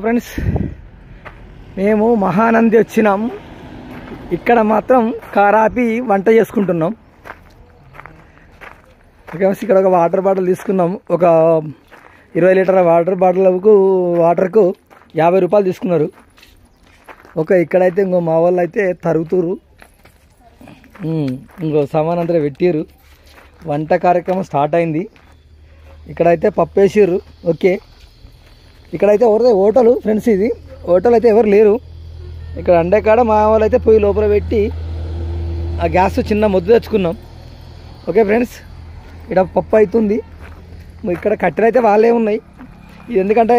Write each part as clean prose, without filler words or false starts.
Friends మేము మహానంది వచ్చినాం. ఇక్కడ మాత్రం కారాపి వంట చేసుకుంటున్నాం. ఓకే, ఇక్కడ ఒక వాటర్ బాటిల్ తీసుకున్నాం. ఒక 20 లీటర్ల వాటర్కు 50 రూపాయలు తీసుకున్నారు. ఓకే, ఇక్కడైతే ఇంకో మా వాళ్ళు అయితే తరుగుతురు, ఇంకో సామాన్ అంతా పెట్టిరు. వంట కార్యక్రమం స్టార్ట్ అయింది. ఇక్కడైతే పప్పు వేసిర్రు. ఓకే, ఇక్కడైతే ఎవరిదే హోటల్ ఫ్రెండ్స్, ఇది హోటల్ అయితే ఎవరు లేరు. ఇక్కడ అండే కాడ మా వాళ్ళు అయితే పొయ్యి లోపల పెట్టి ఆ గ్యాస్ చిన్న ముద్ద తెచ్చుకున్నాం. ఓకే ఫ్రెండ్స్, ఇక్కడ పప్పు అవుతుంది. ఇక్కడ కట్టెలు అయితే వాళ్ళే ఉన్నాయి. ఇది ఎందుకంటే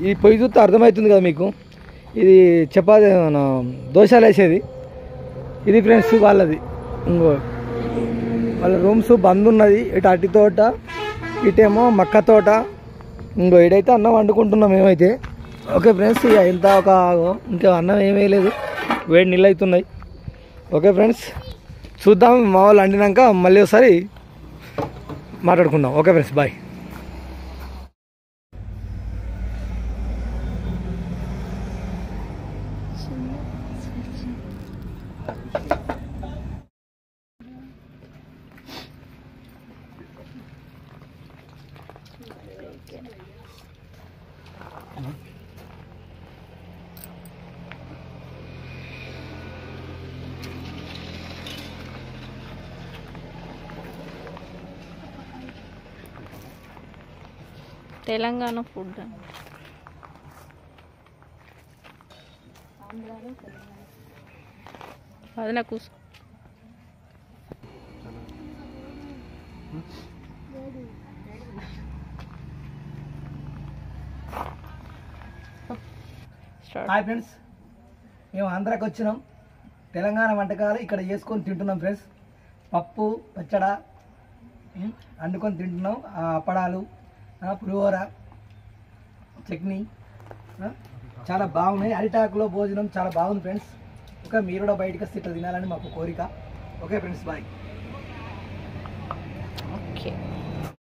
ఈ పొయ్యి చూస్తే అర్థమవుతుంది కదా మీకు, ఇది చపాతీ దోశలు వేసేది ఇది ఫ్రెండ్స్ వాళ్ళది. ఇంకో వాళ్ళ రూమ్స్ బంద్ ఉన్నది. ఇటు అట్టి తోట, ఇటేమో మక్క తోట. ఇంకో ఇడైతే అన్నం వండుకుంటున్నాం మేమైతే. ఓకే ఫ్రెండ్స్, ఇక ఇంత ఇంకా అన్నం ఏమీ లేదు, వేడి నీళ్ళు అవుతున్నాయి. ఓకే ఫ్రెండ్స్, చూద్దాం మా వాళ్ళు వండినాక మళ్ళీ ఒకసారి మాట్లాడుకుందాం. Okay friends, bye. Telangana food అది నాకు హాయ్ ఫ్రెండ్స్, మేము ఆంధ్రాకి వచ్చినాం. తెలంగాణ వంటకాలు ఇక్కడ చేసుకొని తింటున్నాం ఫ్రెండ్స్. పప్పు పచ్చడ వండుకొని తింటున్నాం. అప్పడాలు, పులిహోర, చట్నీ చాలా బాగున్నాయి. అరిటాకులో భోజనం చాలా బాగుంది ఫ్రెండ్స్. ఓకే, మీరు కూడా బయటకు వస్తే ఇట్లా తినాలని మాకు కోరిక. Okay friends, bye. ఓకే.